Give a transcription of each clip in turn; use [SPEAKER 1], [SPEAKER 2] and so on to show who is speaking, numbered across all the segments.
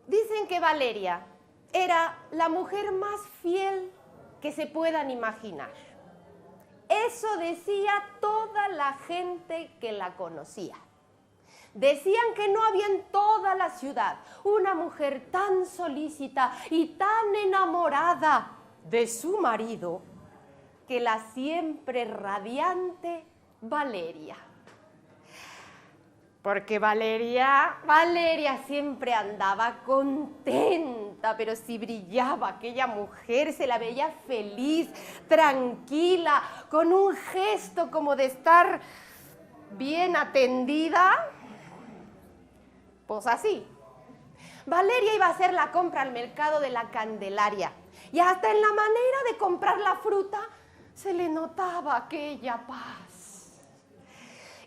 [SPEAKER 1] Dicen que Valeria era la mujer más fiel que se puedan imaginar. Eso decía toda la gente que la conocía. Decían que no había en toda la ciudad una mujer tan solícita y tan enamorada de su marido que la siempre radiante Valeria. Porque Valeria siempre andaba contenta, pero si brillaba aquella mujer, se la veía feliz, tranquila, con un gesto como de estar bien atendida. Pues así. Valeria iba a hacer la compra al mercado de la Candelaria y hasta en la manera de comprar la fruta se le notaba aquella paz.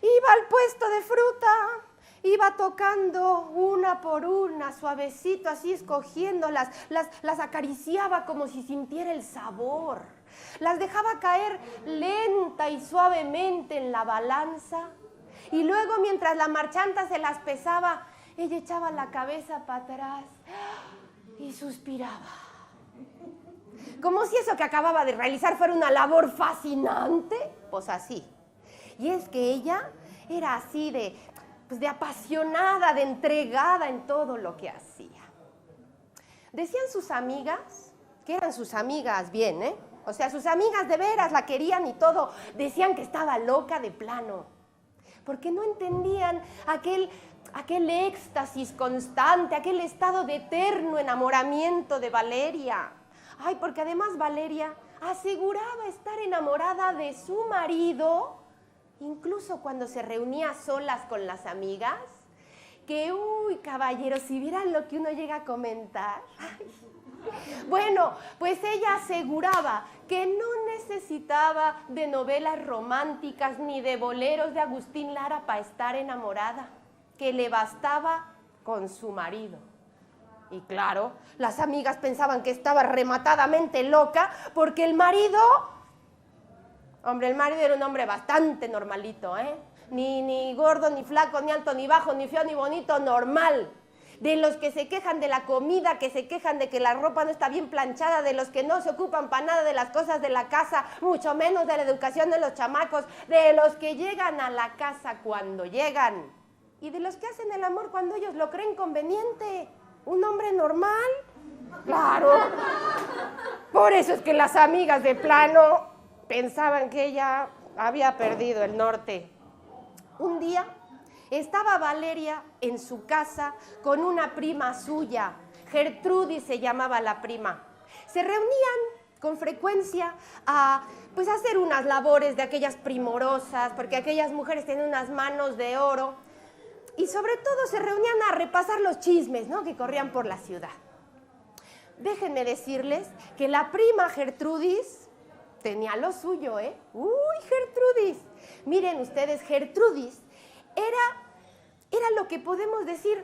[SPEAKER 1] Iba al puesto de fruta, iba tocando una por una, suavecito, así escogiéndolas, las acariciaba como si sintiera el sabor. Las dejaba caer lenta y suavemente en la balanza y luego mientras la marchanta se las pesaba, ella echaba la cabeza para atrás y suspiraba. Como si eso que acababa de realizar fuera una labor fascinante, pues así. Y es que ella era así de apasionada, de entregada en todo lo que hacía. Decían sus amigas, que eran sus amigas bien, ¿eh? O sea, sus amigas de veras la querían y todo. Decían que estaba loca de plano, porque no entendían aquel éxtasis constante, aquel estado de eterno enamoramiento de Valeria. Ay, porque además Valeria aseguraba estar enamorada de su marido, incluso cuando se reunía solas con las amigas, que, uy, caballeros, si vieran lo que uno llega a comentar. Ay. Bueno, pues ella aseguraba que no necesitaba de novelas románticas ni de boleros de Agustín Lara para estar enamorada, que le bastaba con su marido. Y claro, las amigas pensaban que estaba rematadamente loca porque el marido era un hombre bastante normalito, ¿eh? Ni gordo, ni flaco, ni alto, ni bajo, ni feo, ni bonito, normal. De los que se quejan de la comida, que se quejan de que la ropa no está bien planchada, de los que no se ocupan para nada de las cosas de la casa, mucho menos de la educación de los chamacos, de los que llegan a la casa cuando llegan y de los que hacen el amor cuando ellos lo creen conveniente. ¿Un hombre normal? Claro. Por eso es que las amigas de plano pensaban que ella había perdido el norte. Un día estaba Valeria en su casa con una prima suya, Gertrudis se llamaba la prima. Se reunían con frecuencia a hacer unas labores de aquellas primorosas, porque aquellas mujeres tienen unas manos de oro, y sobre todo se reunían a repasar los chismes, ¿no?, que corrían por la ciudad. Déjenme decirles que la prima Gertrudis tenía lo suyo, ¿eh? ¡Uy, Gertrudis! Miren ustedes, Gertrudis era lo que podemos decir,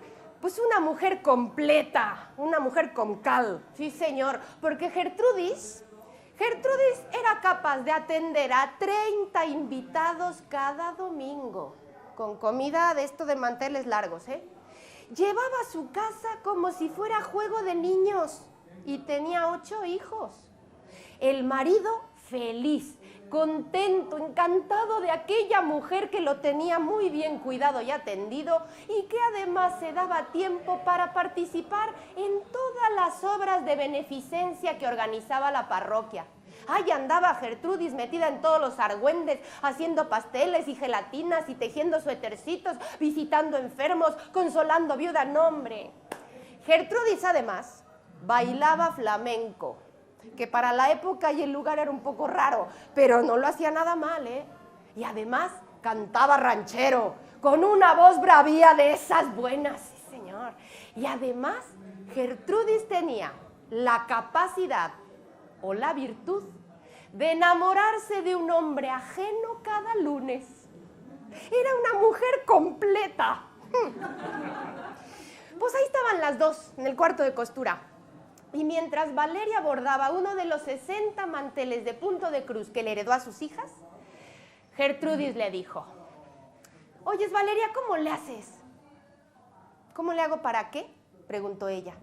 [SPEAKER 1] una mujer completa, una mujer con cal, sí señor, porque Gertrudis era capaz de atender a 30 invitados cada domingo, con comida de esto de manteles largos, ¿eh? Llevaba a su casa como si fuera juego de niños y tenía 8 hijos. El marido feliz, contento, encantado de aquella mujer que lo tenía muy bien cuidado y atendido y que además se daba tiempo para participar en todas las obras de beneficencia que organizaba la parroquia. Ahí andaba Gertrudis metida en todos los argüendes, haciendo pasteles y gelatinas y tejiendo suétercitos, visitando enfermos, consolando viudas. No, hombre. Gertrudis además bailaba flamenco, que para la época y el lugar era un poco raro, pero no lo hacía nada mal, ¿eh? Y además cantaba ranchero, con una voz bravía de esas buenas, sí señor. Y además Gertrudis tenía la capacidad o la virtud de enamorarse de un hombre ajeno cada lunes. Era una mujer completa. Pues ahí estaban las dos en el cuarto de costura. Y mientras Valeria bordaba uno de los 60 manteles de punto de cruz que le heredó a sus hijas, Gertrudis le dijo: «Oyes, Valeria, ¿cómo le haces?» «¿Cómo le hago para qué?», Preguntó ella.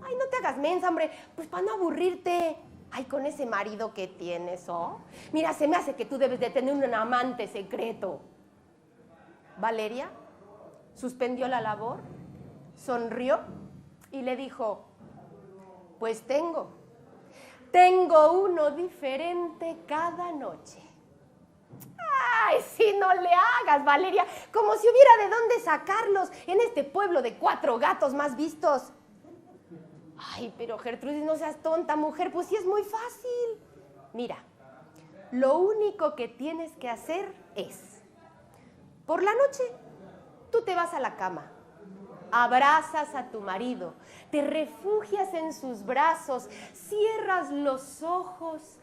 [SPEAKER 1] Ay, no te hagas mensa, hombre, pues para no aburrirte. Ay, con ese marido que tienes, ¿oh? Mira, se me hace que tú debes de tener un amante secreto. Valeria suspendió la labor, sonrió y le dijo, pues tengo uno diferente cada noche. Ay, si no le hagas, Valeria, como si hubiera de dónde sacarlos en este pueblo de 4 gatos más vistos. Ay, pero Gertrudis, no seas tonta, mujer, pues sí es muy fácil. Mira, lo único que tienes que hacer es, por la noche, tú te vas a la cama, abrazas a tu marido, te refugias en sus brazos, cierras los ojos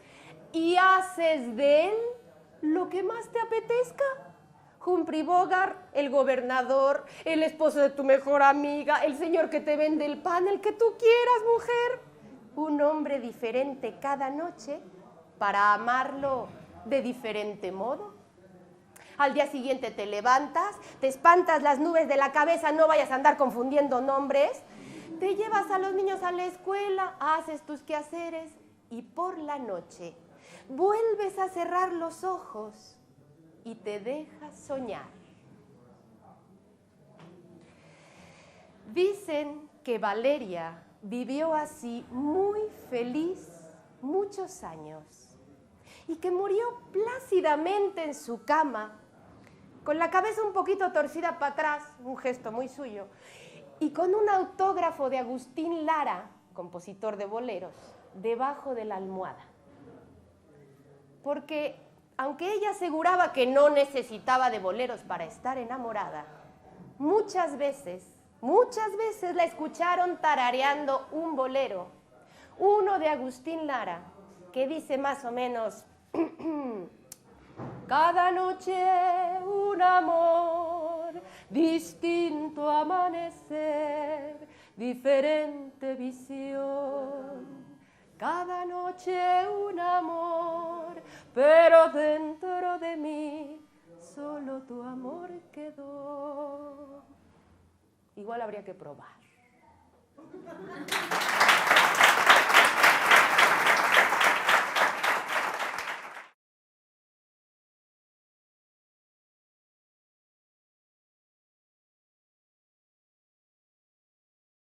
[SPEAKER 1] y haces de él lo que más te apetezca. Humphrey Bogart, el gobernador, el esposo de tu mejor amiga, el señor que te vende el pan, el que tú quieras, mujer. Un hombre diferente cada noche para amarlo de diferente modo. Al día siguiente te levantas, te espantas las nubes de la cabeza, no vayas a andar confundiendo nombres, te llevas a los niños a la escuela, haces tus quehaceres y por la noche vuelves a cerrar los ojos y te dejas soñar. Dicen que Valeria vivió así muy feliz muchos años y que murió plácidamente en su cama, con la cabeza un poquito torcida para atrás, un gesto muy suyo, y con un autógrafo de Agustín Lara, compositor de boleros, debajo de la almohada. Porque aunque ella aseguraba que no necesitaba de boleros para estar enamorada, muchas veces la escucharon tarareando un bolero, uno de Agustín Lara, que dice más o menos, cada noche un amor, distinto amanecer, diferente visión. Cada noche un amor, pero dentro de mí solo tu amor quedó. Igual habría que probar.